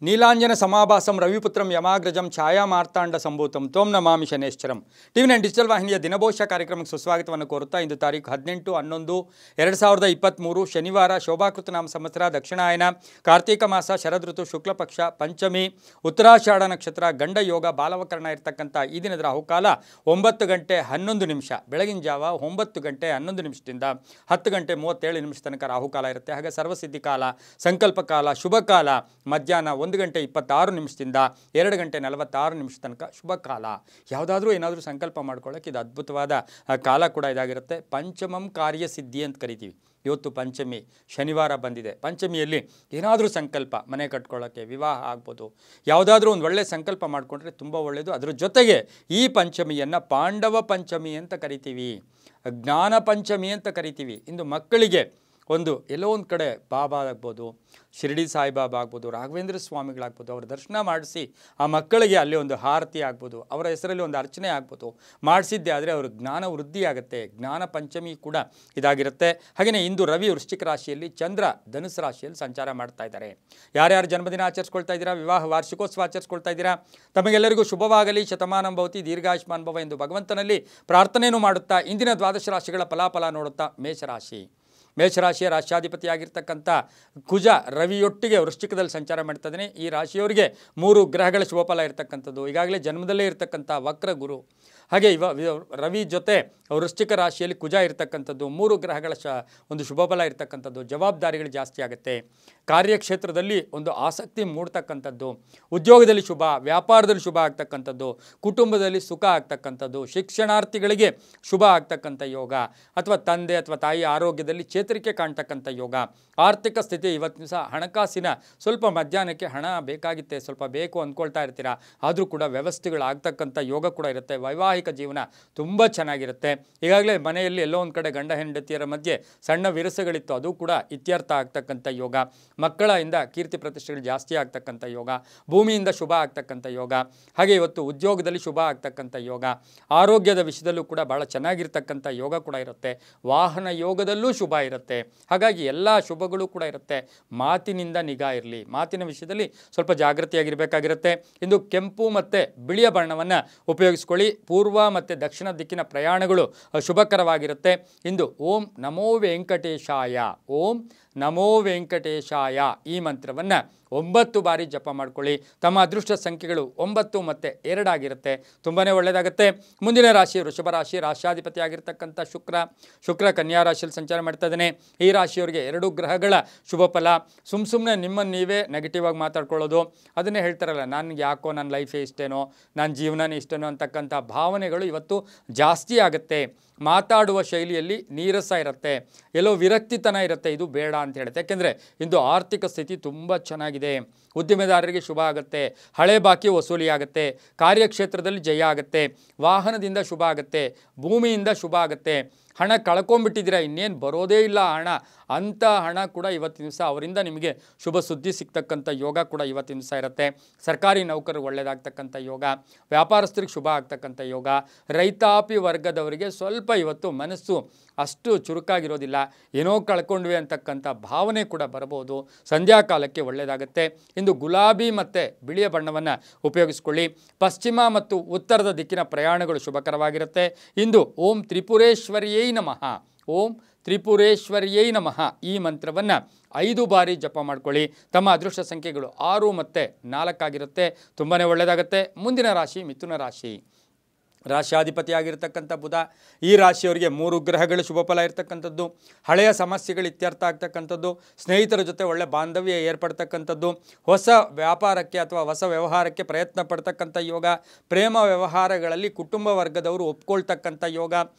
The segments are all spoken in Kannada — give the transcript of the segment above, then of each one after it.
ನೀಲಾಂಜನ ಸಮಾಭಾಸಂ ರವಿಪುತ್ರಂ ಯಮಾಗ್ರಜಂ ಛಾಯಾ ಮಾರ್ತಾಂಡ ಸಂಭೂತಂ ತೋಂ ನಮಾಮಿ ಶನೇಶ್ಚರಂ. TV9 ಡಿಜಿಟಲ್ ವಾಹಿನಿಯ ದಿನಭೋಷ ಕಾರ್ಯಕ್ರಮಕ್ಕೆ ಸುಸ್ವಾಗತವನ್ನು ಕೋರುತ್ತಾ ಇಂದು ತಾರೀಕು 18/11/2023 ಶನಿವಾರ ಶೋಭಾಕೃತ ನಾಮ ಸಂವತ್ಸರ ದಕ್ಷಿಣಾಯನ ಕಾರ್ತಿಕ ಮಾಸ ಶರದ್ ಋತು ಶುಕ್ಲ ಪಕ್ಷ ಪಂಚಮಿ ಉತ್ತರಾಷಾಢ ನಕ್ಷತ್ರ ಗಂಡ ಯೋಗ ಬಾಲವಕರಣ ಇರತಕ್ಕಂಥ ಈ ದಿನದ ರಾಹುಕಾಲ 9 ಗಂಟೆ 11 ನಿಮಿಷ ಬೆಳಗಿನ ಜಾವ 9 ಗಂಟೆ 11 ನಿಮಿಷದಿಂದ 10 ಗಂಟೆ 37 ನಿಮಿಷ ತನಕ ರಾಹುಕಾಲ ಇರುತ್ತೆ. ಹಾಗೆ ಸರ್ವಸಿದ್ಧಿ ಕಾಲ, ಸಂಕಲ್ಪ ಕಾಲ, ಶುಭ ಕಾಲ ಮಧ್ಯಾಹ್ನ 1 ಗಂಟೆ 26 ನಿಮಿಷದಿಂದ 2 ಗಂಟೆ 46 ನಿಮಿಷ ತನಕ ಶುಭ ಕಾಲ. ಯಾವುದಾದ್ರೂ ಏನಾದರೂ ಸಂಕಲ್ಪ ಮಾಡ್ಕೊಳ್ಳೋಕೆ ಇದು ಅದ್ಭುತವಾದ ಕಾಲ ಕೂಡ ಇದಾಗಿರುತ್ತೆ. ಪಂಚಮಂ ಕಾರ್ಯಸಿದ್ಧಿ ಅಂತ ಕರಿತೀವಿ. ಇವತ್ತು ಪಂಚಮಿ ಶನಿವಾರ ಬಂದಿದೆ. ಪಂಚಮಿಯಲ್ಲಿ ಏನಾದರೂ ಸಂಕಲ್ಪ, ಮನೆ ಕಟ್ಕೊಳ್ಳೋಕ್ಕೆ, ವಿವಾಹ ಆಗ್ಬೋದು, ಯಾವುದಾದ್ರೂ ಒಂದು ಒಳ್ಳೆಯ ಸಂಕಲ್ಪ ಮಾಡಿಕೊಂಡ್ರೆ ತುಂಬ ಒಳ್ಳೆಯದು. ಅದ್ರ ಜೊತೆಗೆ ಈ ಪಂಚಮಿಯನ್ನು ಪಾಂಡವ ಪಂಚಮಿ ಅಂತ ಕರಿತೀವಿ, ಜ್ಞಾನ ಪಂಚಮಿ ಅಂತ ಕರಿತೀವಿ. ಇಂದು ಮಕ್ಕಳಿಗೆ ಒಂದು ಎಲ್ಲೋ ಒಂದು ಕಡೆ ಬಾಬಾ ಆಗ್ಬೋದು, ಶಿರಡಿ ಸಾಯಿಬಾಬಾ ಆಗ್ಬೋದು, ರಾಘವೇಂದ್ರ ಸ್ವಾಮಿಗಳಾಗ್ಬೋದು, ಅವರ ದರ್ಶನ ಮಾಡಿಸಿ ಆ ಮಕ್ಕಳಿಗೆ ಅಲ್ಲಿ ಒಂದು ಹಾರತಿ ಆಗ್ಬೋದು, ಅವರ ಹೆಸರಲ್ಲಿ ಒಂದು ಅರ್ಚನೆ ಆಗ್ಬೋದು, ಮಾಡಿಸಿದ್ದೆ ಆದರೆ ಅವ್ರ ಜ್ಞಾನ ವೃದ್ಧಿ ಆಗುತ್ತೆ. ಜ್ಞಾನ ಪಂಚಮಿ ಕೂಡ ಇದಾಗಿರುತ್ತೆ. ಹಾಗೆಯೇ ಇಂದು ರವಿ ವೃಶ್ಚಿಕ ರಾಶಿಯಲ್ಲಿ, ಚಂದ್ರ ಧನುಸು ರಾಶಿಯಲ್ಲಿ ಸಂಚಾರ ಮಾಡ್ತಾ ಇದ್ದಾರೆ. ಯಾರ್ಯಾರು ಜನ್ಮದಿನ ಆಚರಿಸ್ಕೊಳ್ತಾ ಇದ್ದೀರಾ, ವಿವಾಹ ವಾರ್ಷಿಕೋತ್ಸವ ಆಚರಿಸ್ಕೊಳ್ತಾ ಇದ್ದೀರಾ, ತಮಗೆಲ್ಲರಿಗೂ ಶುಭವಾಗಲಿ, ಶತಮಾನಂ ಭವತಿ, ದೀರ್ಘಾಯುಷ್ಮಾನ್ ಭವ ಎಂದು ಭಗವಂತನಲ್ಲಿ ಪ್ರಾರ್ಥನೆಯನ್ನು ಮಾಡುತ್ತಾ ಇಂದಿನ ದ್ವಾದಶ ರಾಶಿಗಳ ಫಲಾಫಲ ನೋಡುತ್ತಾ ಮೇಷರಾಶಿಯ ರಾಶ್ಯಾಧಿಪತಿಯಾಗಿರ್ತಕ್ಕಂಥ ಕುಜ ರವಿಯೊಟ್ಟಿಗೆ ವೃಶ್ಚಿಕದಲ್ಲಿ ಸಂಚಾರ ಮಾಡ್ತಾ ಇದ್ದಾನೆ. ಈ ರಾಶಿಯವರಿಗೆ 3 ಗ್ರಹಗಳ ಶುಭಫಲ ಇರತಕ್ಕಂಥದ್ದು. ಈಗಾಗಲೇ ಜನ್ಮದಲ್ಲೇ ಇರತಕ್ಕಂಥ ವಕ್ರ ಗುರು, ಹಾಗೆ ರವಿ ಜೊತೆ ವೃಶ್ಚಿಕ ರಾಶಿಯಲ್ಲಿ ಕುಜ ಇರತಕ್ಕಂಥದ್ದು, 3 ಗ್ರಹಗಳ ಒಂದು ಶುಭಫಲ ಇರತಕ್ಕಂಥದ್ದು. ಜವಾಬ್ದಾರಿಗಳು ಜಾಸ್ತಿ ಆಗುತ್ತೆ. ಕಾರ್ಯಕ್ಷೇತ್ರದಲ್ಲಿ ಒಂದು ಆಸಕ್ತಿ ಮೂಡ್ತಕ್ಕಂಥದ್ದು, ಉದ್ಯೋಗದಲ್ಲಿ ಶುಭ, ವ್ಯಾಪಾರದಲ್ಲಿ ಶುಭ ಆಗ್ತಕ್ಕಂಥದ್ದು, ಕುಟುಂಬದಲ್ಲಿ ಸುಖ ಆಗ್ತಕ್ಕಂಥದ್ದು, ಶಿಕ್ಷಣಾರ್ಥಿಗಳಿಗೆ ಶುಭ ಆಗ್ತಕ್ಕಂಥ ಯೋಗ, ಅಥವಾ ತಂದೆ ಅಥವಾ ತಾಯಿ ಆರೋಗ್ಯದಲ್ಲಿ ಚೇತರಿಕೆ ಕಾಣ್ತಕ್ಕಂಥ ಯೋಗ. ಆರ್ಥಿಕ ಸ್ಥಿತಿ ಇವತ್ತಿನ ದಿವಸ ಹಣಕಾಸಿನ ಸ್ವಲ್ಪ ಮಧ್ಯಾಹ್ನಕ್ಕೆ ಹಣ ಬೇಕಾಗಿತ್ತೆ, ಸ್ವಲ್ಪ ಬೇಕು ಅಂದ್ಕೊಳ್ತಾ ಇರ್ತೀರಾ, ಆದರೂ ಕೂಡ ವ್ಯವಸ್ಥೆಗಳಾಗ್ತಕ್ಕಂಥ ಯೋಗ ಕೂಡ ಇರುತ್ತೆ. ವೈವಾಹಿಕ ಜೀವನ ತುಂಬ ಚೆನ್ನಾಗಿರುತ್ತೆ. ಈಗಾಗಲೇ ಮನೆಯಲ್ಲಿ ಎಲ್ಲೋ ಒಂದು ಕಡೆ ಗಂಡ ಹೆಂಡತಿಯರ ಮಧ್ಯೆ ಸಣ್ಣ ವಿರಸಗಳಿತ್ತು, ಅದು ಕೂಡ ಇತ್ಯರ್ಥ ಆಗ್ತಕ್ಕಂಥ ಯೋಗ. ಮಕ್ಕಳಿಂದ ಕೀರ್ತಿ ಪ್ರತಿಷ್ಠೆಗಳು ಜಾಸ್ತಿ ಆಗ್ತಕ್ಕಂಥ ಯೋಗ, ಭೂಮಿಯಿಂದ ಶುಭ ಆಗ್ತಕ್ಕಂಥ ಯೋಗ, ಹಾಗೆ ಇವತ್ತು ಉದ್ಯೋಗದಲ್ಲಿ ಶುಭ ಆಗ್ತಕ್ಕಂಥ ಯೋಗ, ಆರೋಗ್ಯದ ವಿಷಯದಲ್ಲೂ ಕೂಡ ಭಾಳ ಚೆನ್ನಾಗಿರ್ತಕ್ಕಂಥ ಯೋಗ ಕೂಡ ಇರುತ್ತೆ. ವಾಹನ ಯೋಗದಲ್ಲೂ ಶುಭ ಇರುತ್ತೆ. ಹಾಗಾಗಿ ಎಲ್ಲ ಶುಭಗಳು ಕೂಡ ಇರುತ್ತೆ. ಮಾತಿನಿಂದ ನಿಗಾ ಇರಲಿ, ಮಾತಿನ ವಿಷಯದಲ್ಲಿ ಸ್ವಲ್ಪ ಜಾಗೃತಿಯಾಗಿರಬೇಕಾಗಿರುತ್ತೆ. ಇಂದು ಕೆಂಪು ಮತ್ತು ಬಿಳಿಯ ಬಣ್ಣವನ್ನು ಉಪಯೋಗಿಸ್ಕೊಳ್ಳಿ. ಪೂರ್ವ ಮತ್ತು ದಕ್ಷಿಣ ದಿಕ್ಕಿನ ಪ್ರಯಾಣಗಳು ಶುಭಕರವಾಗಿರುತ್ತೆ. ಇಂದು ಓಂ ನಮೋ ವೆಂಕಟೇಶಾಯ, ಓಂ ನಮೋ ವೆಂಕಟೇಶಾಯ ಈ ಮಂತ್ರವನ್ನು 9 ಬಾರಿ ಜಪ ಮಾಡ್ಕೊಳ್ಳಿ. ತಮ್ಮ ಅದೃಷ್ಟ ಸಂಖ್ಯೆಗಳು 9 ಮತ್ತು 2 ಆಗಿರುತ್ತೆ. ತುಂಬಾ ಒಳ್ಳೆಯದಾಗುತ್ತೆ. ಮುಂದಿನ ರಾಶಿ ವೃಷಭ ರಾಶಿ. ರಾಶ್ಯಾಧಿಪತಿ ಆಗಿರ್ತಕ್ಕಂಥ ಶುಕ್ರ ಕನ್ಯಾ ರಾಶಿಯಲ್ಲಿ ಸಂಚಾರ ಮಾಡ್ತಾ ಇದ್ದಾನೆ. ಈ ರಾಶಿಯವರಿಗೆ 2 ಗ್ರಹಗಳ ಶುಭ ಫಲ. ಸುಮ್ಮನೆ ನಿಮ್ಮನ್ನು ನೀವೇ ನೆಗೆಟಿವ್ ಆಗಿ ಮಾತಾಡ್ಕೊಳ್ಳೋದು, ಅದನ್ನೇ ಹೇಳ್ತಾರಲ್ಲ, ನನಗೆ ಯಾಕೋ ನನ್ನ ಲೈಫೇ ಇಷ್ಟೇನೋ, ನನ್ನ ಜೀವನನೇ ಇಷ್ಟೇನೋ ಅಂತಕ್ಕಂಥ ಭಾವನೆಗಳು ಇವತ್ತು ಜಾಸ್ತಿ ಆಗುತ್ತೆ. ಮಾತಾಡುವ ಶೈಲಿಯಲ್ಲಿ ನೀರಸ ಇರುತ್ತೆ, ಎಲ್ಲೋ ವಿರಕ್ತಿತನ ಇರುತ್ತೆ. ಇದು ಬೇಡ ಅಂತ ಹೇಳುತ್ತೆ. ಯಾಕೆಂದರೆ ಇಂದು ಆರ್ಥಿಕ ಸ್ಥಿತಿ ತುಂಬ ಚೆನ್ನಾಗಿದೆ. ಉದ್ದಿಮೆದಾರರಿಗೆ ಶುಭ ಆಗುತ್ತೆ. ಹಳೆ ಬಾಕಿ ವಸೂಲಿ ಆಗುತ್ತೆ. ಕಾರ್ಯಕ್ಷೇತ್ರದಲ್ಲಿ ಜಯ ಆಗುತ್ತೆ. ವಾಹನದಿಂದ ಶುಭ ಆಗುತ್ತೆ. ಭೂಮಿಯಿಂದ ಶುಭ ಆಗುತ್ತೆ. ಹಣ ಕಳ್ಕೊಂಡ್ಬಿಟ್ಟಿದ್ದೀರಾ, ಇನ್ನೇನು ಬರೋದೇ ಇಲ್ಲ ಹಣ, ಅಂಥ ಹಣ ಕೂಡ ಇವತ್ತಿನ ದಿವಸ ಅವರಿಂದ ನಿಮಗೆ ಶುಭ ಸುದ್ದಿ ಸಿಗ್ತಕ್ಕಂಥ ಯೋಗ ಕೂಡ ಇವತ್ತಿನ ದಿವಸ ಇರುತ್ತೆ. ಸರ್ಕಾರಿ ನೌಕರರು ಒಳ್ಳೆಯದಾಗ್ತಕ್ಕಂಥ ಯೋಗ, ವ್ಯಾಪಾರಸ್ಥರಿಗೆ ಶುಭ ಆಗ್ತಕ್ಕಂಥ ಯೋಗ. ರೈತಾಪಿ ವರ್ಗದವರಿಗೆ ಸ್ವಲ್ಪ ಇವತ್ತು ಮನಸ್ಸು ಅಷ್ಟು ಚುರುಕಾಗಿರೋದಿಲ್ಲ, ಏನೋ ಕಳ್ಕೊಂಡ್ವಿ ಅಂತಕ್ಕಂಥ ಭಾವನೆ ಕೂಡ ಬರಬಹುದು. ಸಂಧ್ಯಾಕಾಲಕ್ಕೆ ಒಳ್ಳೆಯದಾಗುತ್ತೆ. ಇಂದು ಗುಲಾಬಿ ಮತ್ತು ಬಿಳಿಯ ಬಣ್ಣವನ್ನು ಉಪಯೋಗಿಸ್ಕೊಳ್ಳಿ. ಪಶ್ಚಿಮ ಮತ್ತು ಉತ್ತರದ ದಿಕ್ಕಿನ ಪ್ರಯಾಣಗಳು ಶುಭಕರವಾಗಿರುತ್ತೆ. ಇಂದು ಓಂ ತ್ರಿಪುರೇಶ್ವರಿಯೈ ನಮಃ, ಓಂ ತ್ರಿಪುರೇಶ್ವರಿಯೈ ನಮಃ ಈ ಮಂತ್ರವನ್ನು 5 ಬಾರಿ ಜಪ ಮಾಡ್ಕೊಳ್ಳಿ. ತಮ್ಮ ಅದೃಷ್ಟ ಸಂಖ್ಯೆಗಳು 6 ಮತ್ತು 4 ಆಗಿರುತ್ತೆ. ತುಂಬಾ ಒಳ್ಳೆಯದಾಗುತ್ತೆ. ಮುಂದಿನ ರಾಶಿ ಮಿಥುನ ರಾಶಿ. ರಾಶ್ಯಾಧಿಪತಿಯಾಗಿರ್ತಕ್ಕಂಥ ಬುಧ. ಈ ರಾಶಿಯವರಿಗೆ 3 ಗ್ರಹಗಳು ಶುಭ ಫಲ ಇರ್ತಕ್ಕಂಥದ್ದು. ಹಳೆಯ ಸಮಸ್ಯೆಗಳು ಇತ್ಯರ್ಥ ಆಗ್ತಕ್ಕಂಥದ್ದು. ಸ್ನೇಹಿತರ ಜೊತೆ ಒಳ್ಳೆ ಬಾಂಧವ್ಯ ಏರ್ಪಡ್ತಕ್ಕಂಥದ್ದು. ಹೊಸ ವ್ಯಾಪಾರಕ್ಕೆ ಅಥವಾ ಹೊಸ ವ್ಯವಹಾರಕ್ಕೆ ಪ್ರಯತ್ನ ಪಡ್ತಕ್ಕಂಥ ಯೋಗ. ಪ್ರೇಮ ವ್ಯವಹಾರಗಳಲ್ಲಿ ಕುಟುಂಬ ವರ್ಗದವರು ಒಪ್ಕೊಳ್ತಕ್ಕಂಥ ಯೋಗ.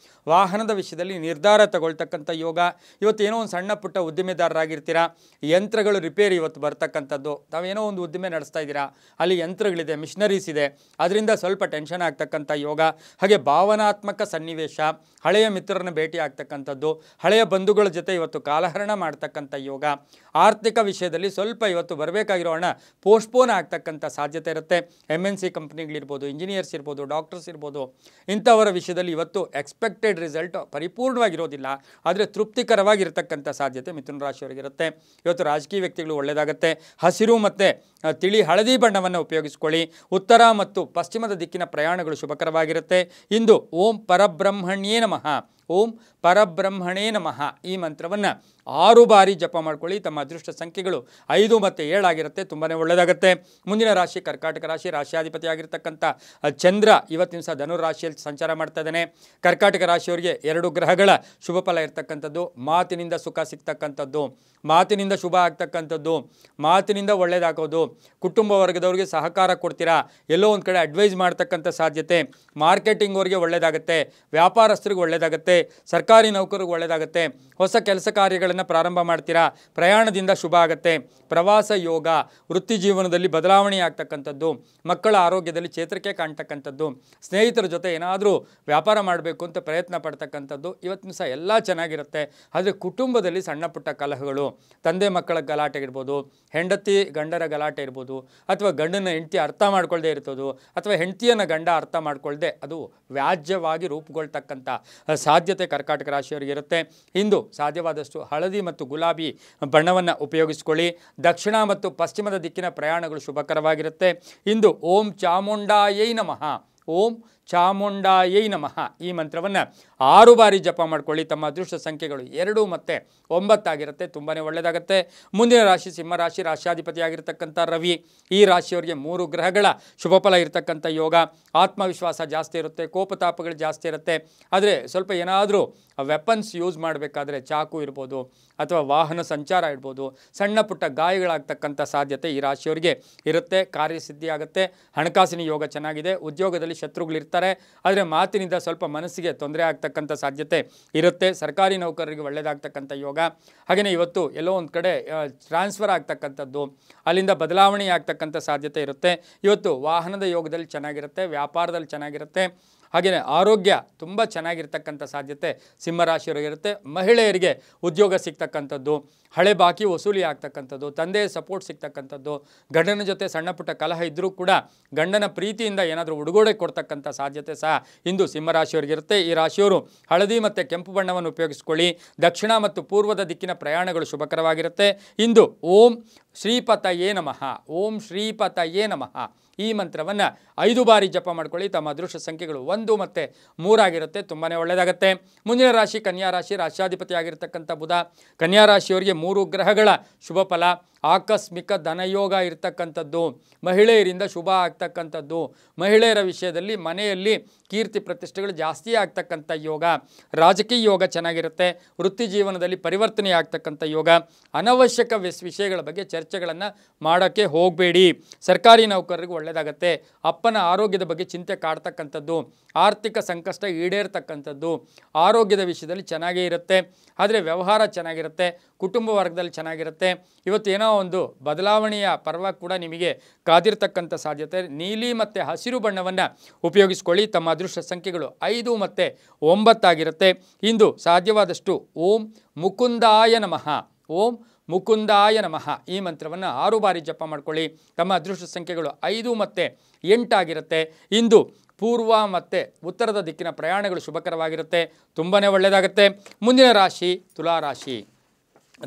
ವಾಹನದ ವಿಷಯದಲ್ಲಿ ನಿರ್ಧಾರ ತಗೊಳ್ತಕ್ಕಂಥ ಯೋಗ. ಇವತ್ತು ಏನೋ ಒಂದು ಸಣ್ಣ ಪುಟ್ಟ ಉದ್ದಿಮೆದಾರರಾಗಿರ್ತೀರಾ, ಯಂತ್ರಗಳು ರಿಪೇರಿ ಇವತ್ತು ಬರ್ತಕ್ಕಂಥದ್ದು. ತಾವೇನೋ ಒಂದು ಉದ್ದಿಮೆ ನಡೆಸ್ತಾ ಇದ್ದೀರಾ, ಅಲ್ಲಿ ಯಂತ್ರಗಳಿದೆ, ಮಿಷನರೀಸ್ ಇದೆ, ಅದರಿಂದ ಸ್ವಲ್ಪ ಟೆನ್ಷನ್ ಆಗ್ತಕ್ಕಂಥ ಯೋಗ. ಹಾಗೆ ಭಾವನಾತ್ಮಕ ಸನ್ನಿವೇಶ, ಹಳೆಯ ಮಿತ್ರರನ್ನು ಭೇಟಿ ಆಗ್ತಕ್ಕಂಥದ್ದು, ಹಳೆಯ ಬಂಧುಗಳ ಜೊತೆ ಇವತ್ತು ಕಾಲಹರಣ ಮಾಡ್ತಕ್ಕಂಥ ಯೋಗ, ಆರ್ಥಿಕ ವಿಷಯದಲ್ಲಿ ಸ್ವಲ್ಪ ಇವತ್ತು ಬರಬೇಕಾಗಿರೋ ಹಣ ಪೋಸ್ಟ್ಪೋನ್ ಆಗ್ತಕ್ಕಂಥ ಸಾಧ್ಯತೆ ಇರುತ್ತೆ. MNC ಕಂಪ್ನಿಗಳಿರ್ಬೋದು, ಇಂಜಿನಿಯರ್ಸ್ ಇರ್ಬೋದು, ಡಾಕ್ಟರ್ಸ್ ಇರ್ಬೋದು, ಇಂಥವರ ವಿಷಯದಲ್ಲಿ ಇವತ್ತು ಎಕ್ಸ್ಪೆಕ್ಟೆಡ್ ರಿಸಲ್ಟ್ ಪರಿಪೂರ್ಣವಾಗಿರೋದಿಲ್ಲ, ಆದರೆ ತೃಪ್ತಿಕರವಾಗಿರ್ತಕ್ಕಂಥ ಸಾಧ್ಯತೆ ಮಿಥುನ ರಾಶಿಯವರಿಗಿರುತ್ತೆ. ಇವತ್ತು ರಾಜಕೀಯ ವ್ಯಕ್ತಿಗಳು ಒಳ್ಳೆಯದಾಗುತ್ತೆ. ಹಸಿರು ಮತ್ತು ತಿಳಿ ಹಳದಿ ಬಣ್ಣವನ್ನು ಉಪಯೋಗಿಸ್ಕೊಳ್ಳಿ. ಉತ್ತರ ಮತ್ತು ಪಶ್ಚಿಮದ ದಿಕ್ಕಿನ ಪ್ರಯಾಣಗಳು ಶುಭಕರವಾಗಿರುತ್ತೆ. ಇಂದು ಓಂ ಪರಬ್ರಹ್ಮಣ್ಯೇ ನಮಃ, ಓಂ ಪರಬ್ರಹ್ಮಣೇ ನಮಃ ಈ ಮಂತ್ರವನ್ನು 6 ಬಾರಿ ಜಪ ಮಾಡ್ಕೊಳ್ಳಿ. ತಮ್ಮ ಅದೃಷ್ಟ ಸಂಖ್ಯೆಗಳು 5 ಮತ್ತು 7 ಆಗಿರುತ್ತೆ. ತುಂಬಾ ಒಳ್ಳೆಯದಾಗುತ್ತೆ. ಮುಂದಿನ ರಾಶಿ ಕರ್ಕಾಟಕ ರಾಶಿ. ರಾಶಿಯಾಧಿಪತಿ ಆಗಿರ್ತಕ್ಕಂಥ ಚಂದ್ರ ಇವತ್ತಿನ ದಿವಸ ಧನುರ್ ರಾಶಿಯಲ್ಲಿ ಸಂಚಾರ ಮಾಡ್ತಾ ಇದ್ದಾನೆ. ಕರ್ಕಾಟಕ ರಾಶಿಯವರಿಗೆ 2 ಗ್ರಹಗಳ ಶುಭ ಫಲ ಇರ್ತಕ್ಕಂಥದ್ದು. ಮಾತಿನಿಂದ ಸುಖ ಸಿಗ್ತಕ್ಕಂಥದ್ದು, ಮಾತಿನಿಂದ ಶುಭ ಆಗ್ತಕ್ಕಂಥದ್ದು, ಮಾತಿನಿಂದ ಒಳ್ಳೆಯದಾಗೋದು, ಕುಟುಂಬ ವರ್ಗದವ್ರಿಗೆ ಸಹಕಾರ ಕೊಡ್ತೀರಾ, ಎಲ್ಲೋ ಒಂದು ಕಡೆ ಅಡ್ವೈಸ್ ಮಾಡ್ತಕ್ಕಂಥ ಸಾಧ್ಯತೆ, ಮಾರ್ಕೆಟಿಂಗ್ ಅವ್ರಿಗೆ ಒಳ್ಳೆಯದಾಗುತ್ತೆ, ವ್ಯಾಪಾರಸ್ಥರಿಗೆ ಒಳ್ಳೆಯದಾಗುತ್ತೆ, ಸರ್ಕಾರಿ ನೌಕರಿಗೆ ಒಳ್ಳೆಯದಾಗುತ್ತೆ, ಹೊಸ ಕೆಲಸ ಕಾರ್ಯಗಳನ್ನು ಪ್ರಾರಂಭ ಮಾಡ್ತೀರಾ, ಪ್ರಯಾಣದಿಂದ ಶುಭ ಆಗುತ್ತೆ, ಪ್ರವಾಸ ಯೋಗ, ವೃತ್ತಿ ಜೀವನದಲ್ಲಿ ಬದಲಾವಣೆ ಆಗ್ತಕ್ಕಂಥದ್ದು, ಮಕ್ಕಳ ಆರೋಗ್ಯದಲ್ಲಿ ಚೇತರಿಕೆ ಕಾಣ್ತಕ್ಕಂಥದ್ದು, ಸ್ನೇಹಿತರ ಜೊತೆ ಏನಾದರೂ ವ್ಯಾಪಾರ ಮಾಡಬೇಕು ಅಂತ ಪ್ರಯತ್ನ ಪಡ್ತಕ್ಕಂಥದ್ದು, ಇವತ್ತಿನ ಸಹ ಎಲ್ಲ ಚೆನ್ನಾಗಿರುತ್ತೆ. ಆದರೆ ಕುಟುಂಬದಲ್ಲಿ ಸಣ್ಣ ಪುಟ್ಟ ಕಲಹಗಳು, ತಂದೆ ಮಕ್ಕಳ ಗಲಾಟೆ ಇರ್ಬೋದು, ಹೆಂಡತಿ ಗಂಡರ ಗಲಾಟೆ ಇರ್ಬೋದು, ಅಥವಾ ಗಂಡನ ಹೆಂಡತಿ ಅರ್ಥ ಮಾಡ್ಕೊಳ್ಳದೆ ಇರ್ತದೋ, ಅಥವಾ ಹೆಂಡತಿಯನ್ನು ಗಂಡ ಅರ್ಥ ಮಾಡ್ಕೊಳ್ಳದೆ ಅದು ವ್ಯಾಜ್ಯವಾಗಿ ರೂಪುಗೊಳ್ತಕ್ಕಂಥ ಸಾಧ್ಯತೆ ಕರ್ಕಾಟಕ ರಾಶಿಯವರಿಗೆ ಇರುತ್ತೆ. ಇಂದು ಸಾಧ್ಯವಾದಷ್ಟು ಹಳದಿ ಮತ್ತು ಗುಲಾಬಿ ಬಣ್ಣವನ್ನು ಉಪಯೋಗಿಸ್ಕೊಳ್ಳಿ. ದಕ್ಷಿಣ ಮತ್ತು ಪಶ್ಚಿಮದ ದಿಕ್ಕಿನ ಪ್ರಯಾಣಗಳು ಶುಭಕರವಾಗಿರುತ್ತೆ. ಇಂದು ಓಂ ಚಾಮುಂಡಾಯೈ ನಮಃ, ಓಂ ಚಾಮುಂಡಾಯೈ ನಮಃ ಈ ಮಂತ್ರವನ್ನು 6 ಬಾರಿ ಜಪ ಮಾಡ್ಕೊಳ್ಳಿ. ತಮ್ಮ ಅದೃಷ್ಟ ಸಂಖ್ಯೆಗಳು 2 ಮತ್ತು 9 ಆಗಿರುತ್ತೆ. ತುಂಬಾ ಒಳ್ಳೆಯದಾಗುತ್ತೆ. ಮುಂದಿನ ರಾಶಿ ಸಿಂಹರಾಶಿ. ರಾಶಿಯಾಧಿಪತಿ ಆಗಿರ್ತಕ್ಕಂಥ ರವಿ. ಈ ರಾಶಿಯವರಿಗೆ 3 ಗ್ರಹಗಳ ಶುಭ ಫಲ ಇರತಕ್ಕಂಥ ಯೋಗ. ಆತ್ಮವಿಶ್ವಾಸ ಜಾಸ್ತಿ ಇರುತ್ತೆ, ಕೋಪತಾಪಗಳು ಜಾಸ್ತಿ ಇರುತ್ತೆ. ಆದರೆ ಸ್ವಲ್ಪ ಏನಾದರೂ ವೆಪನ್ಸ್ ಯೂಸ್ ಮಾಡಬೇಕಾದ್ರೆ ಚಾಕು ಇರ್ಬೋದು, ಅಥವಾ ವಾಹನ ಸಂಚಾರ ಇರ್ಬೋದು, ಸಣ್ಣ ಪುಟ್ಟ ಗಾಯಗಳಾಗ್ತಕ್ಕಂಥ ಸಾಧ್ಯತೆ ಈ ರಾಶಿಯವರಿಗೆ ಇರುತ್ತೆ. ಕಾರ್ಯಸಿದ್ಧಿ ಆಗುತ್ತೆ. ಹಣಕಾಸಿನ ಯೋಗ ಚೆನ್ನಾಗಿದೆ. ಉದ್ಯೋಗದಲ್ಲಿ ಶತ್ರುಗಳಿರ್ತಾರೆ, ಆದರೆ ಮಾತಿನಿಂದ ಸ್ವಲ್ಪ ಮನಸ್ಸಿಗೆ ತೊಂದರೆ ಆಗ್ತಕ್ಕಂಥ ಸಾಧ್ಯತೆ ಇರುತ್ತೆ. ಸರ್ಕಾರಿ ನೌಕರರಿಗೆ ಒಳ್ಳೆಯದಾಗ್ತಕ್ಕಂಥ ಯೋಗ. ಹಾಗೆಯೇ ಇವತ್ತು ಎಲ್ಲೋ ಒಂದು ಕಡೆ ಟ್ರಾನ್ಸ್ಫರ್ ಆಗ್ತಕ್ಕಂಥದ್ದು, ಅಲ್ಲಿಂದ ಬದಲಾವಣೆ ಆಗ್ತಕ್ಕಂಥ ಸಾಧ್ಯತೆ ಇರುತ್ತೆ. ಇವತ್ತು ವಾಹನದ ಯೋಗದಲ್ಲಿ ಚೆನ್ನಾಗಿರುತ್ತೆ, ವ್ಯಾಪಾರದಲ್ಲಿ ಚೆನ್ನಾಗಿರುತ್ತೆ. ಹಾಗೆಯೇ ಆರೋಗ್ಯ ತುಂಬ ಚೆನ್ನಾಗಿರ್ತಕ್ಕಂಥ ಸಾಧ್ಯತೆ ಸಿಂಹರಾಶಿಯವರಿಗಿರುತ್ತೆ. ಮಹಿಳೆಯರಿಗೆ ಉದ್ಯೋಗ ಸಿಗ್ತಕ್ಕಂಥದ್ದು, ಹಳೆ ಬಾಕಿ ವಸೂಲಿ ಆಗ್ತಕ್ಕಂಥದ್ದು, ತಂದೆಯ ಸಪೋರ್ಟ್ ಸಿಗ್ತಕ್ಕಂಥದ್ದು, ಗಂಡನ ಜೊತೆ ಸಣ್ಣ ಪುಟ್ಟ ಕಲಹ ಇದ್ದರೂ ಕೂಡ ಗಂಡನ ಪ್ರೀತಿಯಿಂದ ಏನಾದರೂ ಉಡುಗೊರೆ ಕೊಡ್ತಕ್ಕಂಥ ಸಾಧ್ಯತೆ ಸಹ ಇಂದು ಸಿಂಹರಾಶಿಯವರಿಗಿರುತ್ತೆ. ಈ ರಾಶಿಯವರು ಹಳದಿ ಮತ್ತು ಕೆಂಪು ಬಣ್ಣವನ್ನು ಉಪಯೋಗಿಸ್ಕೊಳ್ಳಿ. ದಕ್ಷಿಣ ಮತ್ತು ಪೂರ್ವದ ದಿಕ್ಕಿನ ಪ್ರಯಾಣಗಳು ಶುಭಕರವಾಗಿರುತ್ತೆ. ಇಂದು ಓಂ ಶ್ರೀಪತಯೇ ನಮಃ, ಓಂ ಶ್ರೀಪತಯೇ ನಮಃ ಈ ಮಂತ್ರವನ್ನು 5 ಬಾರಿ ಜಪ ಮಾಡ್ಕೊಳ್ಳಿ. ತಮ್ಮ ಅದೃಷ್ಟ ಸಂಖ್ಯೆಗಳು 1 ಮತ್ತು 3 ಆಗಿರುತ್ತೆ. ತುಂಬಾ ಒಳ್ಳೆಯದಾಗುತ್ತೆ. ಮುಂದಿನ ರಾಶಿ ಕನ್ಯಾ ರಾಶಿ. ರಾಶಿಯಾಧಿಪತಿ ಆಗಿರ್ತಕ್ಕಂಥ ಬುಧ. ಕನ್ಯಾ ರಾಶಿಯವರಿಗೆ 3 ಗ್ರಹಗಳ ಶುಭ ಫಲ. ಆಕಸ್ಮಿಕ ಧನಯೋಗ ಇರ್ತಕ್ಕಂಥದ್ದು, ಮಹಿಳೆಯರಿಂದ ಶುಭ ಆಗ್ತಕ್ಕಂಥದ್ದು, ಮಹಿಳೆಯರ ವಿಷಯದಲ್ಲಿ ಮನೆಯಲ್ಲಿ ಕೀರ್ತಿ ಪ್ರತಿಷ್ಠೆಗಳು ಜಾಸ್ತಿ ಆಗ್ತಕ್ಕಂಥ ಯೋಗ. ರಾಜಕೀಯ ಯೋಗ ಚೆನ್ನಾಗಿರುತ್ತೆ. ವೃತ್ತಿ ಜೀವನದಲ್ಲಿ ಪರಿವರ್ತನೆ ಆಗ್ತಕ್ಕಂಥ ಯೋಗ. ಅನವಶ್ಯಕ ವಿಷಯಗಳ ಬಗ್ಗೆ ಚರ್ಚೆಗಳನ್ನು ಮಾಡೋಕ್ಕೆ ಹೋಗಬೇಡಿ. ಸರ್ಕಾರಿ ನೌಕರರಿಗೆ ಒಳ್ಳೆಯದಾಗತ್ತೆ. ಅಪ್ಪನ ಆರೋಗ್ಯದ ಬಗ್ಗೆ ಚಿಂತೆ ಕಾಡ್ತಕ್ಕಂಥದ್ದು, ಆರ್ಥಿಕ ಸಂಕಷ್ಟ ಈಡೇರ್ತಕ್ಕಂಥದ್ದು, ಆರೋಗ್ಯದ ವಿಷಯದಲ್ಲಿ ಚೆನ್ನಾಗೇ ಇರುತ್ತೆ. ಆದರೆ ವ್ಯವಹಾರ ಚೆನ್ನಾಗಿರುತ್ತೆ, ಕುಟುಂಬ ವರ್ಗದಲ್ಲಿ ಚೆನ್ನಾಗಿರುತ್ತೆ. ಇವತ್ತೇನೋ ಒಂದು ಬದಲಾವಣೆಯ ಪರ್ವ ಕೂಡ ನಿಮಗೆ ಕಾದಿರ್ತಕ್ಕಂಥ ಸಾಧ್ಯತೆ. ನೀಲಿ ಮತ್ತು ಹಸಿರು ಬಣ್ಣವನ್ನು ಉಪಯೋಗಿಸ್ಕೊಳ್ಳಿ. ತಮ್ಮ ಅದೃಷ್ಟ ಸಂಖ್ಯೆಗಳು 5 ಮತ್ತು 9 ಆಗಿರುತ್ತೆ. ಇಂದು ಸಾಧ್ಯವಾದಷ್ಟು ಓಂ ಮುಕುಂದಾಯ ನಮಃ, ಓಂ ಮುಕುಂದಾಯ ನಮಃ ಈ ಮಂತ್ರವನ್ನು 6 ಬಾರಿ ಜಪ ಮಾಡ್ಕೊಳ್ಳಿ. ತಮ್ಮ ಅದೃಷ್ಟ ಸಂಖ್ಯೆಗಳು 5 ಮತ್ತು 8 ಆಗಿರುತ್ತೆ. ಇಂದು ಪೂರ್ವ ಮತ್ತು ಉತ್ತರದ ದಿಕ್ಕಿನ ಪ್ರಯಾಣಗಳು ಶುಭಕರವಾಗಿರುತ್ತೆ. ತುಂಬಾ ಒಳ್ಳೆಯದಾಗುತ್ತೆ. ಮುಂದಿನ ರಾಶಿ ತುಲಾರಾಶಿ.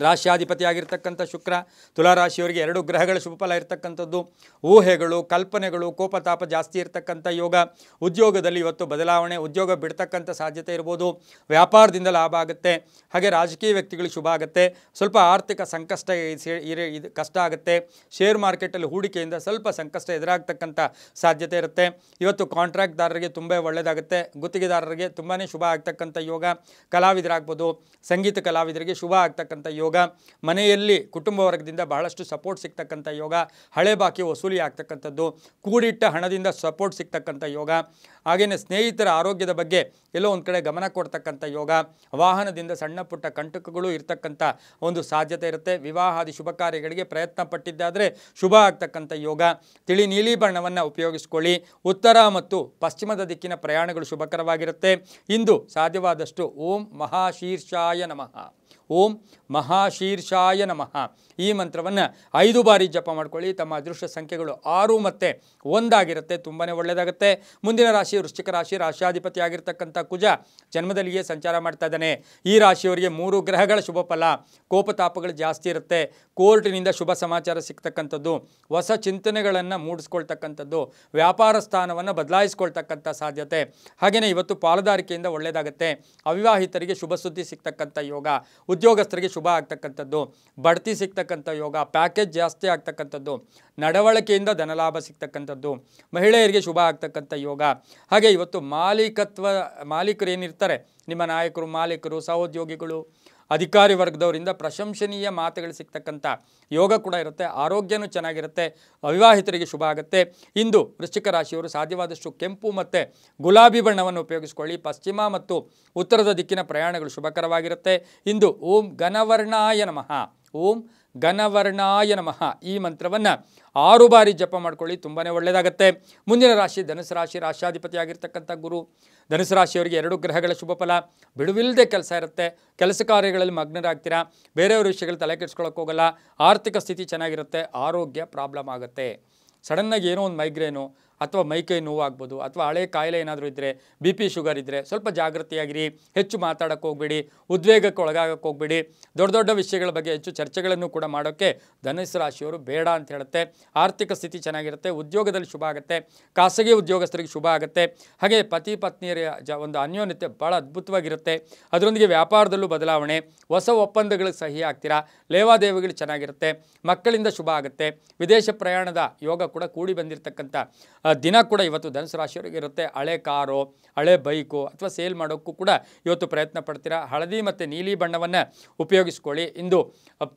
ರಾಶಿಯಾಧಿಪತಿ ಆಗಿರ್ತಕ್ಕಂಥ ಶುಕ್ರ. ತುಲಾರಾಶಿಯವರಿಗೆ 2 ಗ್ರಹಗಳ ಶುಭಫಲ ಇರತಕ್ಕಂಥದ್ದು. ಊಹೆಗಳು, ಕಲ್ಪನೆಗಳು, ಕೋಪತಾಪ ಜಾಸ್ತಿ ಇರತಕ್ಕಂಥ ಯೋಗ. ಉದ್ಯೋಗದಲ್ಲಿ ಇವತ್ತು ಬದಲಾವಣೆ, ಉದ್ಯೋಗ ಬಿಡ್ತಕ್ಕಂಥ ಸಾಧ್ಯತೆ ಇರ್ಬೋದು. ವ್ಯಾಪಾರದಿಂದ ಲಾಭ ಆಗುತ್ತೆ. ಹಾಗೆ ರಾಜಕೀಯ ವ್ಯಕ್ತಿಗಳಿಗೆ ಶುಭ ಆಗುತ್ತೆ. ಸ್ವಲ್ಪ ಆರ್ಥಿಕ ಸಂಕಷ್ಟ ಕಷ್ಟ ಆಗುತ್ತೆ. ಶೇರ್ ಮಾರ್ಕೆಟಲ್ಲಿ ಹೂಡಿಕೆಯಿಂದ ಸ್ವಲ್ಪ ಸಂಕಷ್ಟ ಎದುರಾಗ್ತಕ್ಕಂಥ ಸಾಧ್ಯತೆ ಇರುತ್ತೆ. ಇವತ್ತು ಕಾಂಟ್ರಾಕ್ಟ್ದಾರರಿಗೆ ತುಂಬ ಒಳ್ಳೆಯದಾಗುತ್ತೆ. ಗುತ್ತಿಗೆದಾರರಿಗೆ ತುಂಬಾ ಶುಭ ಆಗ್ತಕ್ಕಂಥ ಯೋಗ. ಕಲಾವಿದರಾಗ್ಬೋದು, ಸಂಗೀತ ಕಲಾವಿದರಿಗೆ ಶುಭ ಆಗ್ತಕ್ಕಂಥ ಯೋಗ. ಯೋಗ, ಮನೆಯಲ್ಲಿ ಕುಟುಂಬ ವರ್ಗದಿಂದ ಬಹಳಷ್ಟು ಸಪೋರ್ಟ್ ಸಿಗ್ತಕ್ಕಂಥ ಯೋಗ, ಹಳೆ ಬಾಕಿ ವಸೂಲಿ ಆಗ್ತಕ್ಕಂಥದ್ದು, ಕೂಡಿಟ್ಟ ಹಣದಿಂದ ಸಪೋರ್ಟ್ ಸಿಗ್ತಕ್ಕಂಥ ಯೋಗ, ಹಾಗೆಯೇ ಸ್ನೇಹಿತರ ಆರೋಗ್ಯದ ಬಗ್ಗೆ ಎಲ್ಲೋ ಒಂದು ಕಡೆ ಗಮನ ಕೊಡ್ತಕ್ಕಂಥ ಯೋಗ, ವಾಹನದಿಂದ ಸಣ್ಣ ಪುಟ್ಟ ಕಂಟಕಗಳು ಇರ್ತಕ್ಕಂಥ ಒಂದು ಸಾಧ್ಯತೆ ಇರುತ್ತೆ. ವಿವಾಹಾದಿ ಶುಭ ಕಾರ್ಯಗಳಿಗೆ ಪ್ರಯತ್ನ ಪಟ್ಟಿದ್ದಾದರೆ ಶುಭ ಆಗ್ತಕ್ಕಂಥ ಯೋಗ. ತಿಳಿ ನೀಲಿ ಬಣ್ಣವನ್ನು ಉಪಯೋಗಿಸ್ಕೊಳ್ಳಿ. ಉತ್ತರ ಮತ್ತು ಪಶ್ಚಿಮದ ದಿಕ್ಕಿನ ಪ್ರಯಾಣಗಳು ಶುಭಕರವಾಗಿರುತ್ತೆ. ಇಂದು ಸಾಧ್ಯವಾದಷ್ಟು ಓಂ ಮಹಾಶೀರ್ಷಾಯ ನಮಃ, ಓಂ ಮಹಾಶೀರ್ಷಾಯ ನಮಃ ಈ ಮಂತ್ರವನ್ನು 5 ಬಾರಿ ಜಪ ಮಾಡ್ಕೊಳ್ಳಿ. ತಮ್ಮ ಅದೃಷ್ಟ ಸಂಖ್ಯೆಗಳು 6 ಮತ್ತು 1 ಆಗಿರುತ್ತೆ. ತುಂಬಾ ಒಳ್ಳೆಯದಾಗುತ್ತೆ. ಮುಂದಿನ ರಾಶಿ ವೃಶ್ಚಿಕ ರಾಶಿ. ರಾಶಿಯಾಧಿಪತಿ ಆಗಿರ್ತಕ್ಕಂಥ ಕುಜ ಜನ್ಮದಲ್ಲಿಯೇ ಸಂಚಾರ ಮಾಡ್ತಾ ಇದ್ದಾನೆ. ಈ ರಾಶಿಯವರಿಗೆ 3 ಗ್ರಹಗಳ ಶುಭ ಫಲ. ಕೋಪತಾಪಗಳು ಜಾಸ್ತಿ ಇರುತ್ತೆ. ಕೋರ್ಟಿನಿಂದ ಶುಭ ಸಮಾಚಾರ ಸಿಗ್ತಕ್ಕಂಥದ್ದು, ಹೊಸ ಚಿಂತನೆಗಳನ್ನು ಮೂಡಿಸ್ಕೊಳ್ತಕ್ಕಂಥದ್ದು, ವ್ಯಾಪಾರ ಸ್ಥಾನವನ್ನು ಬದಲಾಯಿಸ್ಕೊಳ್ತಕ್ಕಂಥ ಸಾಧ್ಯತೆ. ಹಾಗೆಯೇ ಇವತ್ತು ಪಾಲುದಾರಿಕೆಯಿಂದ ಒಳ್ಳೆಯದಾಗುತ್ತೆ. ಅವಿವಾಹಿತರಿಗೆ ಶುಭ ಸುದ್ದಿ ಸಿಗ್ತಕ್ಕಂಥ ಯೋಗ, ಉದ್ಯೋಗಸ್ಥರಿಗೆ ಶುಭ ಆಗ್ತಕ್ಕಂಥದ್ದು, ಬಡ್ತಿ ಸಿಗ್ತಕ್ಕಂಥ ಯೋಗ, ಪ್ಯಾಕೇಜ್ ಜಾಸ್ತಿ ಆಗ್ತಕ್ಕಂಥದ್ದು, ನಡವಳಿಕೆಯಿಂದ ಧನಲಾಭ ಸಿಗ್ತಕ್ಕಂಥದ್ದು, ಮಹಿಳೆಯರಿಗೆ ಶುಭ ಆಗ್ತಕ್ಕಂಥ ಯೋಗ. ಹಾಗೆ ಇವತ್ತು ಮಾಲೀಕರು ಏನಿರ್ತಾರೆ, ನಿಮ್ಮ ನಾಯಕರು, ಮಾಲೀಕರು, ಸಹೋದ್ಯೋಗಿಗಳು, ಅಧಿಕಾರಿ ವರ್ಗದವರಿಂದ ಪ್ರಶಂಸನೀಯ ಮಾತುಗಳು ಸಿಗ್ತಕ್ಕಂಥ ಯೋಗ ಕೂಡ ಇರುತ್ತೆ. ಆರೋಗ್ಯನೂ ಚೆನ್ನಾಗಿರುತ್ತೆ. ಅವಿವಾಹಿತರಿಗೆ ಶುಭ ಆಗುತ್ತೆ. ಇಂದು ವೃಶ್ಚಿಕ ರಾಶಿಯವರು ಸಾಧ್ಯವಾದಷ್ಟು ಕೆಂಪು ಮತ್ತು ಗುಲಾಬಿ ಬಣ್ಣವನ್ನು ಉಪಯೋಗಿಸ್ಕೊಳ್ಳಿ. ಪಶ್ಚಿಮ ಮತ್ತು ಉತ್ತರದ ದಿಕ್ಕಿನ ಪ್ರಯಾಣಗಳು ಶುಭಕರವಾಗಿರುತ್ತೆ. ಇಂದು ಓಂ ಘನವರ್ಣಾಯ ನಮಃ, ಓಂ ಘನವರ್ಣಾಯ ನಮಃ ಈ ಮಂತ್ರವನ್ನು 6 ಬಾರಿ ಜಪ ಮಾಡ್ಕೊಳ್ಳಿ. ತುಂಬಾ ಒಳ್ಳೆಯದಾಗುತ್ತೆ. ಮುಂದಿನ ರಾಶಿ ಧನುಸು ರಾಶಿ. ರಾಶಿಯಾಧಿಪತಿಯಾಗಿರ್ತಕ್ಕಂಥ ಗುರು. ಧನುಸು ರಾಶಿಯವರಿಗೆ 2 ಗ್ರಹಗಳ ಶುಭ ಫಲ. ಬಿಡುವಿಲ್ಲದೆ ಕೆಲಸ ಇರುತ್ತೆ. ಕೆಲಸ ಕಾರ್ಯಗಳಲ್ಲಿ ಮಗ್ನರಾಗ್ತೀರಾ. ಬೇರೆಯವ್ರ ವಿಷಯಗಳು ತಲೆ ಕೆಡಿಸ್ಕೊಳ್ಳೋಕೆ ಹೋಗಲ್ಲ. ಆರ್ಥಿಕ ಸ್ಥಿತಿ ಚೆನ್ನಾಗಿರುತ್ತೆ. ಆರೋಗ್ಯ ಪ್ರಾಬ್ಲಮ್ ಆಗುತ್ತೆ. ಸಡನ್ನಾಗಿ ಏನೋ ಒಂದು ಮೈಗ್ರೇನು ಅಥವಾ ಮೈಕೈ ನೋವಾಗ್ಬೋದು, ಅಥವಾ ಹಳೆ ಕಾಯಿಲೆ ಏನಾದರೂ ಇದ್ದರೆ, BP ಶುಗರ್ ಇದ್ದರೆ ಸ್ವಲ್ಪ ಜಾಗೃತಿಯಾಗಿರಿ. ಹೆಚ್ಚು ಮಾತಾಡೋಕ್ಕೆ ಹೋಗಬೇಡಿ. ಉದ್ವೇಗಕ್ಕೆ ಒಳಗಾಗಕ್ಕೆ ಹೋಗಬೇಡಿ. ದೊಡ್ಡ ದೊಡ್ಡ ವಿಷಯಗಳ ಬಗ್ಗೆ ಹೆಚ್ಚು ಚರ್ಚೆಗಳನ್ನು ಕೂಡ ಮಾಡೋಕ್ಕೆ ಧನುಸು ರಾಶಿಯವರು ಬೇಡ ಅಂತ ಹೇಳುತ್ತೆ. ಆರ್ಥಿಕ ಸ್ಥಿತಿ ಚೆನ್ನಾಗಿರುತ್ತೆ. ಉದ್ಯೋಗದಲ್ಲಿ ಶುಭ ಆಗುತ್ತೆ. ಖಾಸಗಿ ಉದ್ಯೋಗಸ್ಥರಿಗೆ ಶುಭ ಆಗುತ್ತೆ. ಹಾಗೆ ಪತಿ ಪತ್ನಿಯರ ಒಂದು ಅನ್ಯೋನ್ಯತೆ ಭಾಳ ಅದ್ಭುತವಾಗಿರುತ್ತೆ. ಅದರೊಂದಿಗೆ ವ್ಯಾಪಾರದಲ್ಲೂ ಬದಲಾವಣೆ, ಹೊಸ ಒಪ್ಪಂದಗಳಿಗೆ ಸಹಿ ಆಗ್ತೀರಾ. ಲೇವಾದೇವಿಗಳು ಚೆನ್ನಾಗಿರುತ್ತೆ. ಮಕ್ಕಳಿಂದ ಶುಭ ಆಗುತ್ತೆ. ವಿದೇಶ ಪ್ರಯಾಣದ ಯೋಗ ಕೂಡ ಕೂಡಿ ಬಂದಿರತಕ್ಕಂಥ ದಿನ ಕೂಡ ಇವತ್ತು ಧನುಸು ರಾಶಿಯವರಿಗೆ ಇರುತ್ತೆ. ಹಳೆ ಕಾರು, ಹಳೆ ಬೈಕು ಅಥವಾ ಸೇಲ್ ಮಾಡೋಕ್ಕೂ ಕೂಡ ಇವತ್ತು ಪ್ರಯತ್ನ ಪಡ್ತೀರಾ. ಹಳದಿ ಮತ್ತು ನೀಲಿ ಬಣ್ಣವನ್ನು ಉಪಯೋಗಿಸ್ಕೊಳ್ಳಿ. ಇಂದು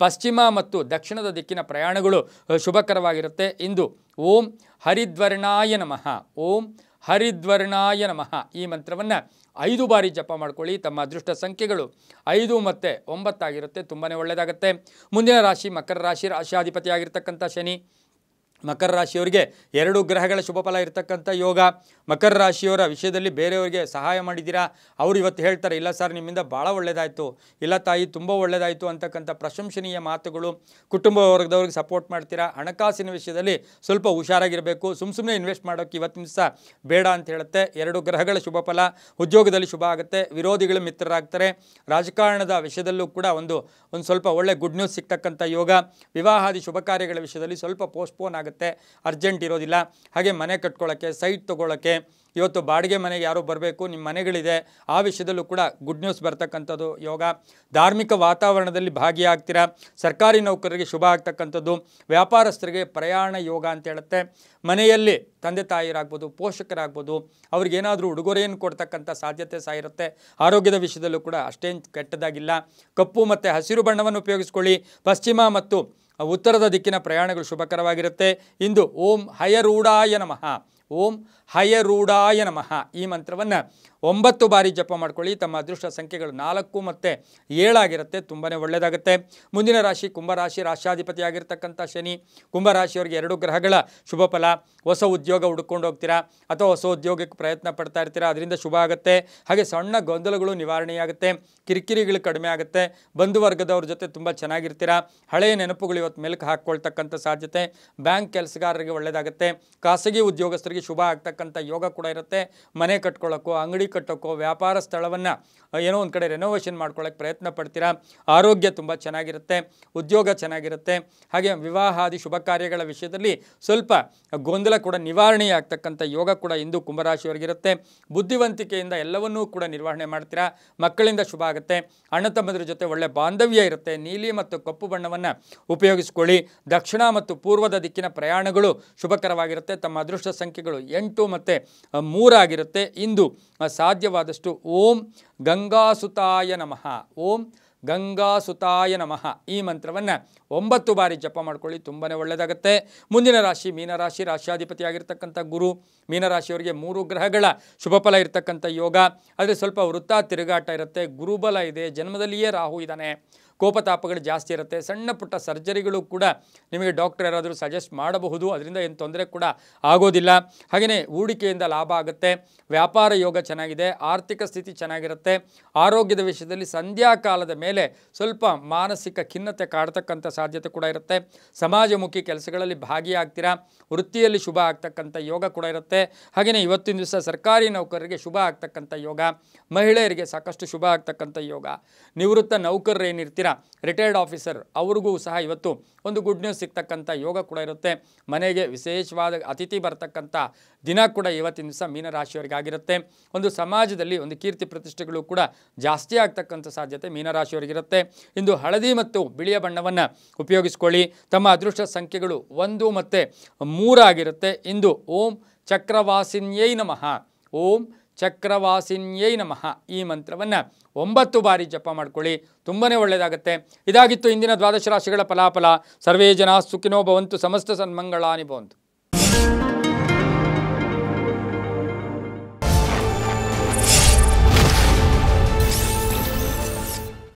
ಪಶ್ಚಿಮ ಮತ್ತು ದಕ್ಷಿಣದ ದಿಕ್ಕಿನ ಪ್ರಯಾಣಗಳು ಶುಭಕರವಾಗಿರುತ್ತೆ. ಇಂದು ಓಂ ಹರಿದ್ವರ್ಣಾಯ ನಮಃ, ಓಂ ಹರಿದ್ವರ್ಣಾಯ ನಮಃ ಈ ಮಂತ್ರವನ್ನು 5 ಬಾರಿ ಜಪ ಮಾಡ್ಕೊಳ್ಳಿ. ತಮ್ಮ ಅದೃಷ್ಟ ಸಂಖ್ಯೆಗಳು 5 ಮತ್ತು 9 ಆಗಿರುತ್ತೆ. ತುಂಬಾ ಒಳ್ಳೆಯದಾಗುತ್ತೆ. ಮುಂದಿನ ರಾಶಿ ಮಕರ ರಾಶಿ. ರಾಶಿಯಾಧಿಪತಿಯಾಗಿರ್ತಕ್ಕಂಥ ಶನಿ. ಮಕರ ರಾಶಿಯವರಿಗೆ 2 ಗ್ರಹಗಳ ಶುಭ ಫಲ ಇರತಕ್ಕಂಥ ಯೋಗ. ಮಕರ ರಾಶಿಯವರ ವಿಷಯದಲ್ಲಿ ಬೇರೆಯವರಿಗೆ ಸಹಾಯ ಮಾಡಿದ್ದೀರಾ. ಅವರು ಇವತ್ತು ಹೇಳ್ತಾರೆ, ಇಲ್ಲ ಸರ್ ನಿಮ್ಮಿಂದ ಭಾಳ ಒಳ್ಳೆಯದಾಯಿತು, ಇಲ್ಲ ತಾಯಿ ತುಂಬ ಒಳ್ಳೆಯದಾಯಿತು ಅಂತಕ್ಕಂಥ ಪ್ರಶಂಸನೀಯ ಮಾತುಗಳು. ಕುಟುಂಬ ವರ್ಗದವ್ರಿಗೆ ಸಪೋರ್ಟ್ ಮಾಡ್ತೀರಾ. ಹಣಕಾಸಿನ ವಿಷಯದಲ್ಲಿ ಸ್ವಲ್ಪ ಹುಷಾರಾಗಿರಬೇಕು. ಸುಮ್ಮನೆ ಇನ್ವೆಸ್ಟ್ ಮಾಡೋಕ್ಕೆ ಇವತ್ತಿನ ದಿವಸ ಬೇಡ ಅಂತ ಹೇಳುತ್ತೆ. 2 ಗ್ರಹಗಳ ಶುಭ ಫಲ. ಉದ್ಯೋಗದಲ್ಲಿ ಶುಭ ಆಗುತ್ತೆ. ವಿರೋಧಿಗಳು ಮಿತ್ರರಾಗ್ತಾರೆ. ರಾಜಕಾರಣದ ವಿಷಯದಲ್ಲೂ ಕೂಡ ಒಂದು ಸ್ವಲ್ಪ ಒಳ್ಳೆ ಗುಡ್ ನ್ಯೂಸ್ ಸಿಗ್ತಕ್ಕಂಥ ಯೋಗ. ವಿವಾಹಾದಿ ಶುಭ ಕಾರ್ಯಗಳ ವಿಷಯದಲ್ಲಿ ಸ್ವಲ್ಪ ಪೋಸ್ಟ್ಪೋನ್ ಆಗುತ್ತೆ. ಅರ್ಜೆಂಟ್ ಇರೋದಿಲ್ಲ. ಹಾಗೆ ಮನೆ ಕಟ್ಕೊಳ್ಳೋಕ್ಕೆ, ಸೈಟ್ ತೊಗೊಳ್ಳೋಕ್ಕೆ, ಇವತ್ತು ಬಾಡಿಗೆ ಮನೆಗೆ ಯಾರೋ ಬರಬೇಕು, ನಿಮ್ಮ ಮನೆಗಳಿದೆ, ಆ ವಿಷಯದಲ್ಲೂ ಕೂಡ ಗುಡ್ ನ್ಯೂಸ್ ಬರ್ತಕ್ಕಂಥದ್ದು ಯೋಗ. ಧಾರ್ಮಿಕ ವಾತಾವರಣದಲ್ಲಿ ಭಾಗಿಯಾಗ್ತೀರಾ. ಸರ್ಕಾರಿ ನೌಕರರಿಗೆ ಶುಭ ಆಗ್ತಕ್ಕಂಥದ್ದು. ವ್ಯಾಪಾರಸ್ಥರಿಗೆ ಪ್ರಯಾಣ ಯೋಗ ಅಂತ ಹೇಳುತ್ತೆ. ಮನೆಯಲ್ಲಿ ತಂದೆ ತಾಯಿರಾಗ್ಬೋದು, ಪೋಷಕರಾಗ್ಬೋದು, ಅವ್ರಿಗೇನಾದರೂ ಉಡುಗೊರೆಯನ್ನು ಕೊಡ್ತಕ್ಕಂಥ ಸಾಧ್ಯತೆ ಸಹ ಇರುತ್ತೆ. ಆರೋಗ್ಯದ ವಿಷಯದಲ್ಲೂ ಕೂಡ ಅಷ್ಟೇನು ಕೆಟ್ಟದಾಗಿಲ್ಲ. ಕಪ್ಪು ಮತ್ತು ಹಸಿರು ಬಣ್ಣವನ್ನು ಉಪಯೋಗಿಸ್ಕೊಳ್ಳಿ. ಪಶ್ಚಿಮ ಮತ್ತು ಉತ್ತರದ ದಿಕ್ಕಿನ ಪ್ರಯಾಣಗಳು ಶುಭಕರವಾಗಿರುತ್ತೆ. ಇಂದು ಓಂ ಹಯರೂಢಾಯ ನಮಃ, ಓಂ ಹಯರೂಢಾಯ ನಮಃ ಈ ಮಂತ್ರವನ್ನು 9 ಬಾರಿ ಜಪ ಮಾಡ್ಕೊಳ್ಳಿ. ತಮ್ಮ ಅದೃಷ್ಟ ಸಂಖ್ಯೆಗಳು 4 ಮತ್ತು 7 ಆಗಿರುತ್ತೆ. ತುಂಬಾ ಒಳ್ಳೆಯದಾಗುತ್ತೆ. ಮುಂದಿನ ರಾಶಿ ಕುಂಭರಾಶಿ. ರಾಶಿಯಾಧಿಪತಿಯಾಗಿರ್ತಕ್ಕಂಥ ಶನಿ. ಕುಂಭರಾಶಿಯವರಿಗೆ 2 ಗ್ರಹಗಳ ಶುಭ ಫಲ. ಹೊಸ ಉದ್ಯೋಗ ಹುಡ್ಕೊಂಡು ಹೋಗ್ತೀರಾ ಅಥವಾ ಹೊಸ ಉದ್ಯೋಗಕ್ಕೆ ಪ್ರಯತ್ನ ಪಡ್ತಾ ಇರ್ತೀರಾ. ಅದರಿಂದ ಶುಭ ಆಗುತ್ತೆ. ಹಾಗೆ ಸಣ್ಣ ಗೊಂದಲಗಳು ನಿವಾರಣೆಯಾಗುತ್ತೆ. ಕಿರಿಕಿರಿಗಳು ಕಡಿಮೆ ಆಗುತ್ತೆ. ಬಂಧುವರ್ಗದವ್ರ ಜೊತೆ ತುಂಬ ಚೆನ್ನಾಗಿರ್ತೀರಾ. ಹಳೆಯ ನೆನಪುಗಳು ಇವತ್ತು ಮೆಲುಕು ಹಾಕ್ಕೊಳ್ತಕ್ಕಂಥ ಸಾಧ್ಯತೆ. ಬ್ಯಾಂಕ್ ಕೆಲಸಗಾರರಿಗೆ ಒಳ್ಳೆಯದಾಗುತ್ತೆ. ಖಾಸಗಿ ಉದ್ಯೋಗಸ್ಥರಿಗೆ ಶುಭ ಆಗ್ತಕ್ಕಂಥ ಯೋಗ ಕೂಡ ಇರುತ್ತೆ. ಮನೆ ಕಟ್ಕೊಳ್ಳೋಕ್ಕೋ, ಅಂಗಡಿ ಕಟ್ಟೋಕ್ಕೋ, ವ್ಯಾಪಾರ ಸ್ಥಳವನ್ನು ಏನೋ ಒಂದು ಕಡೆ ರೆನೋವೇಷನ್ ಮಾಡ್ಕೊಳ್ಳೋಕ್ಕೆ ಪ್ರಯತ್ನ ಪಡ್ತೀರಾ. ಆರೋಗ್ಯ ತುಂಬ ಚೆನ್ನಾಗಿರುತ್ತೆ. ಉದ್ಯೋಗ ಚೆನ್ನಾಗಿರುತ್ತೆ. ಹಾಗೆ ವಿವಾಹಾದಿ ಶುಭ ಕಾರ್ಯಗಳ ವಿಷಯದಲ್ಲಿ ಸ್ವಲ್ಪ ಗೊಂದಲ ಕೂಡ ನಿವಾರಣೆಯಾಗ್ತಕ್ಕಂಥ ಯೋಗ ಕೂಡ ಇಂದು ಕುಂಭರಾಶಿಯವರಿಗಿರುತ್ತೆ. ಬುದ್ಧಿವಂತಿಕೆಯಿಂದ ಎಲ್ಲವನ್ನೂ ಕೂಡ ನಿರ್ವಹಣೆ ಮಾಡ್ತೀರಾ. ಮಕ್ಕಳಿಂದ ಶುಭ ಆಗುತ್ತೆ. ಅಣ್ಣ ತಮ್ಮದ್ರ ಜೊತೆ ಒಳ್ಳೆ ಬಾಂಧವ್ಯ ಇರುತ್ತೆ. ನೀಲಿ ಮತ್ತು ಕಪ್ಪು ಬಣ್ಣವನ್ನು ಉಪಯೋಗಿಸ್ಕೊಳ್ಳಿ. ದಕ್ಷಿಣ ಮತ್ತು ಪೂರ್ವದ ದಿಕ್ಕಿನ ಪ್ರಯಾಣಗಳು ಶುಭಕರವಾಗಿರುತ್ತೆ. ತಮ್ಮ ಅದೃಷ್ಟ ಸಂಖ್ಯೆಗಳು 8 ಮತ್ತು 3 ಆಗಿರುತ್ತೆ. ಇಂದು ಸಾಧ್ಯವಾದಷ್ಟು ಓಂ ಗಂಗಾಸುತಾಯ ನಮಃ, ಓಂ ಗಂಗಾಸುತಾಯ ನಮಃ ಈ ಮಂತ್ರವನ್ನು 9 ಬಾರಿ ಜಪ ಮಾಡ್ಕೊಳ್ಳಿ, ತುಂಬಾ ಒಳ್ಳೆಯದಾಗುತ್ತೆ. ಮುಂದಿನ ರಾಶಿ ಮೀನರಾಶಿ. ರಾಶ್ಯಾಧಿಪತಿಯಾಗಿರ್ತಕ್ಕಂಥ ಗುರು ಮೀನರಾಶಿಯವರಿಗೆ 3 ಗ್ರಹಗಳ ಶುಭಫಲ ಇರತಕ್ಕಂಥ ಯೋಗ. ಆದರೆ ಸ್ವಲ್ಪ ವೃತ್ತ ತಿರುಗಾಟ ಇರುತ್ತೆ, ಗುರುಬಲ ಇದೆ, ಜನ್ಮದಲ್ಲಿಯೇ ರಾಹು ಇದ್ದಾನೆ, ಕೋಪತಾಪಗಳು ಜಾಸ್ತಿ ಇರುತ್ತೆ. ಸಣ್ಣ ಪುಟ್ಟ ಸರ್ಜರಿಗಳು ಕೂಡ ನಿಮಗೆ ಡಾಕ್ಟರ್ ಯಾರಾದರೂ ಸಜೆಸ್ಟ್ ಮಾಡಬಹುದು, ಅದರಿಂದ ಏನು ತೊಂದರೆ ಕೂಡ ಆಗೋದಿಲ್ಲ. ಹಾಗೆಯೇ ಹೂಡಿಕೆಯಿಂದ ಲಾಭ ಆಗುತ್ತೆ, ವ್ಯಾಪಾರ ಯೋಗ ಚೆನ್ನಾಗಿದೆ, ಆರ್ಥಿಕ ಸ್ಥಿತಿ ಚೆನ್ನಾಗಿರುತ್ತೆ. ಆರೋಗ್ಯದ ವಿಷಯದಲ್ಲಿ ಸಂಧ್ಯಾ ಕಾಲದ ಮೇಲೆ ಸ್ವಲ್ಪ ಮಾನಸಿಕ ಖಿನ್ನತೆ ಕಾಡ್ತಕ್ಕಂಥ ಸಾಧ್ಯತೆ ಕೂಡ ಇರುತ್ತೆ. ಸಮಾಜಮುಖಿ ಕೆಲಸಗಳಲ್ಲಿ ಭಾಗಿಯಾಗ್ತೀರಾ, ವೃತ್ತಿಯಲ್ಲಿ ಶುಭ ಆಗ್ತಕ್ಕಂಥ ಯೋಗ ಕೂಡ ಇರುತ್ತೆ. ಹಾಗೆಯೇ ಇವತ್ತಿನ ದಿವಸ ಸರ್ಕಾರಿ ನೌಕರರಿಗೆ ಶುಭ ಆಗ್ತಕ್ಕಂಥ ಯೋಗ, ಮಹಿಳೆಯರಿಗೆ ಸಾಕಷ್ಟು ಶುಭ ಆಗ್ತಕ್ಕಂಥ ಯೋಗ. ನಿವೃತ್ತ ನೌಕರರು ಏನಿರ್ತೀರ, ರಿಟೈರ್ಡ್ ಆಫೀಸರ್, ಅವ್ರಿಗೂ ಸಹ ಇವತ್ತು ಒಂದು ಗುಡ್ ನ್ಯೂಸ್ ಸಿಗ್ತಕ್ಕಂಥ ಯೋಗ ಕೂಡ ಇರುತ್ತೆ. ಮನೆಗೆ ವಿಶೇಷವಾದ ಅತಿಥಿ ಬರ್ತಕ್ಕಂಥ ದಿನ ಕೂಡ ಇವತ್ತಿನ ದಿವಸ ಮೀನರಾಶಿಯವರಿಗಾಗಿರುತ್ತೆ. ಒಂದು ಸಮಾಜದಲ್ಲಿ ಒಂದು ಕೀರ್ತಿ ಪ್ರತಿಷ್ಠೆಗಳು ಕೂಡ ಜಾಸ್ತಿ ಆಗ್ತಕ್ಕಂಥ ಸಾಧ್ಯತೆ ಮೀನರಾಶಿಯವರಿಗಿರುತ್ತೆ. ಇಂದು ಹಳದಿ ಮತ್ತು ಬಿಳಿಯ ಬಣ್ಣವನ್ನು ಉಪಯೋಗಿಸ್ಕೊಳ್ಳಿ. ತಮ್ಮ ಅದೃಷ್ಟ ಸಂಖ್ಯೆಗಳು 1 ಮತ್ತು 3 ಆಗಿರುತ್ತೆ. ಇಂದು ಓಂ ಚಕ್ರವಾಸಿನ್ಯೈ ನಮಃ, ಓಂ ಚಕ್ರವಾಸಿನ್ಯೈ ನಮಃ ಈ ಮಂತ್ರವನ್ನು 9 ಬಾರಿ ಜಪ ಮಾಡ್ಕೊಳ್ಳಿ, ತುಂಬಾ ಒಳ್ಳೆಯದಾಗುತ್ತೆ. ಇದಾಗಿತ್ತು ಇಂದಿನ ದ್ವಾದಶ ರಾಶಿಗಳ ಫಲಾಫಲ. ಸರ್ವೇ ಜನ ಸುಖಿನೋ ಭವಂತು, ಸಮಸ್ತ ಸನ್ಮಂಗಳಾನಿ ಭವಂತು.